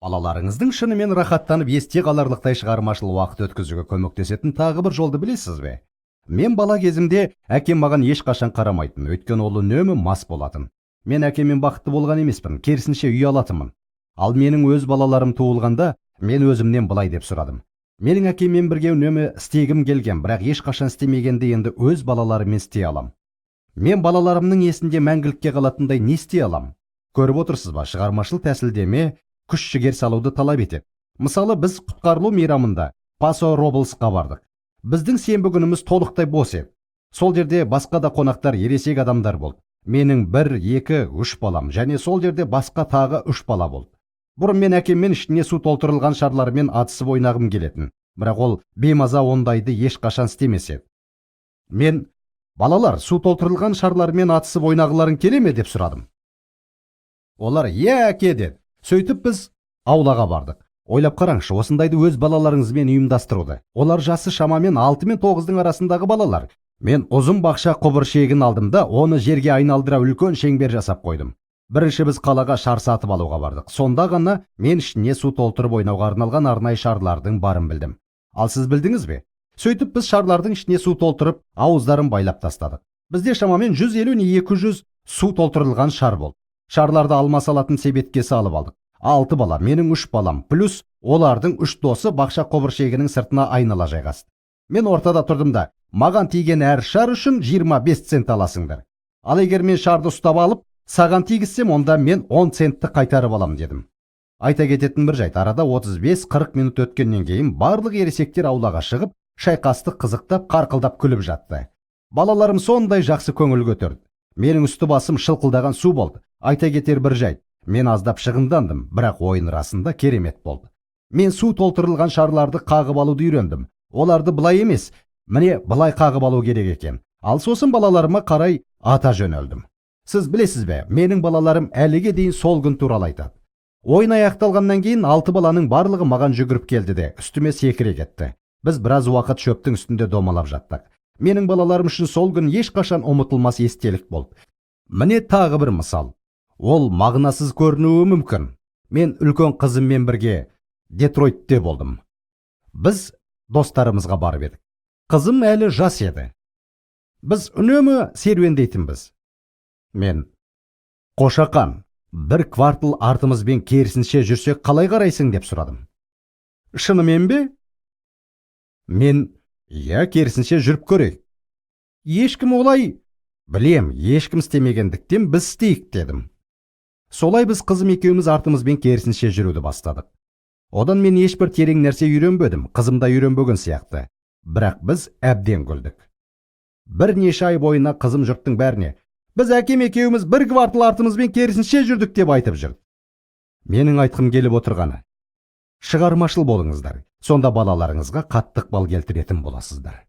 Балаларыңыздың шынымен рахаттанып есте қаларлықтай шығармашыл уақыт өткізуге көмектесетін тағы бір жолды білесіз бе? Мен бала кезімде әкем маған ешқашан қарамайтын, өйткені ол үнемі мас болатын. Мен әкеммен бақытты болған емеспін, керісінше ұялатынмын. Ал менің өз балаларым туылғанда, мен өзімнен былай деп сұрадым. Менің әкеммен бірге үнемі істегім келген, бірақ ешқашан істемегенде енді өз балаларыммен істей алам. Мен балаларымның есінде мәңгілікке қалатындай не істей алам? Көріп отырсыз ба, шығармашыл тәсілдеме күш жігер салуды талап етеді. Мысалы, біз құтқарылу мейрамында Пасо Роблсқа бардық. Біздің сенбі күніміз толықтай бос еді. Сол жерде басқа да қонақтар ересек адамдар болды. Менің 1, 2, 3 балам, және сол жерде басқа тағы 3 бала болды. Бұрын мен әкеммен ішіне су толтырылған шарлармен атысып ойнағым келетін, бірақ ол беймаза ондайды ешқашан істемес еді. Мен: балалар, су толтырылған шарлармен атысып ойнағыларың келе ме деп сұрадым. Олар: иә әке деді. Сөйтіп біз аулаға бардық. Ойлап қараңызшы, осындайды өз балаларыңызбен ұйымдастыруды. Олар жасы шамамен 6 мен 9-дың арасындағы балалар. Мен ұзын бақша құбыр шегін алдым да, оны жерге айналдыра үлкен шеңбер жасап қойдым. Бірінші біз қалаға шар сатып алуға бардық. Сонда ғана мен ішіне су толтырып ойнауға арналған арнайы шарлардың барын білдім. Ал сіз білдіңіз бе? Сөйтіп біз шарлардың ішіне су толтырып, ауыздарын байлап тастадық. Бізде шамамен 150 не 200 су толтырылған шар болды. Шарларды алма салатын себетке салып алдық. 6 бала, менің 3 балам, плюс олардың 3 досы бақша құбыршегінің сыртына айнала жайғасты. Мен ортада тұрдым да: маған тиген әр шар үшін 25 цент аласыңдар. Ал егер мен шарды ұстап алып, саған тигізсем, онда мен 10 центті қайтарып алам дедім. Айта кететін бір жайт, арада 35-40 минут өткеннен кейін барлық ересектер аулаға шығып, шайқасты қызықтап, қарқылдап күліп жатты. Балаларым сондай жақсы көңіл көтерді. Менің үсті басым шылқылдаған су болды. Айта кетер бір жайт, мен аздап шығындандым, бірақ ойын расында керемет болды. Мен су толтырылған шарларды қағып алуды үйрендім. Оларды былай емес, міне былай қағып алу керек екен. Ал сосын балаларыма қарай ата жөнелдім. Сіз білесіз бе, менің балаларым әліге дейін сол күн туралы айтады. Ойын аяқталғаннан кейін 6 баланың барлығы маған жүгіріп келді де үстіме секіре кетті. Біз біраз уақыт шөптің үстінде домалап жаттық. Менің балаларым үшін сол күн ешқашан ұмытылмас естелік болды. Міне тағы бір мысал. Ол мағынасыз көрінуі мүмкін. Мен үлкен қызыммен бірге Детройтте болдым. Біз достарымызға барып едік. Қызым әлі жас еді. Біз үнемі серуендейтінбіз. Мен: қошақан, бір квартал артымызбен керісінше жүрсек қалай қарайсың деп сұрадым. Шынымен бе? Мен: иә, керісінше жүріп көрейік. Ешкім олай... Білем, ешкім істемегендіктен біз істейік дедім. Солай біз қызым екеуміз артымызбен керісінше жүруді бастадық. Одан мен ешбір терең нәрсе үйренбедім, қызым да үйренбеген сияқты. Бірақ біз әбден күлдік. Бірнеше ай бойына қызым жұрттың бәріне: біз әкем екеуміз бір квартал артымызбен керісінше жүрдік деп айтып жүрді. Менің айтқым келіп отырғаны: шығармашыл болыңыздар, сонда балаларыңызға қатты ықпал келтіретін боласыздар.